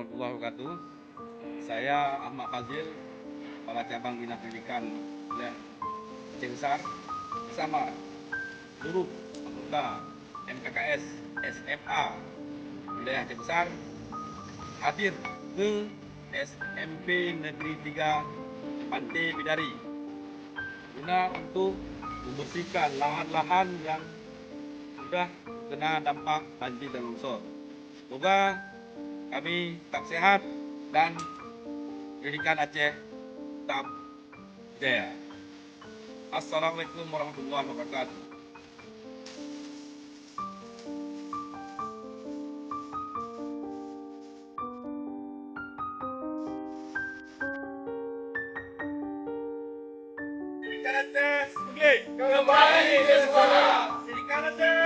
warahmatullahi wabarakatuh. Saya Ahmad Fazil, Kepala Cabang Bina Pendidikan Wilayah Aceh Besar, bersama seluruh anggota MKKS SMA Wilayah Aceh Besar hadir ke SMP Negeri 3 Pantai Bidari guna untuk membersihkan lahan-lahan yang sudah kena dampak banjir dan longsor. Semoga kami tetap sehat dan pendidikan Aceh tetap jaya. Assalamualaikum warahmatullahi wabarakatuh. Pendidikan Aceh kembali ke sekolah. Pendidikan Aceh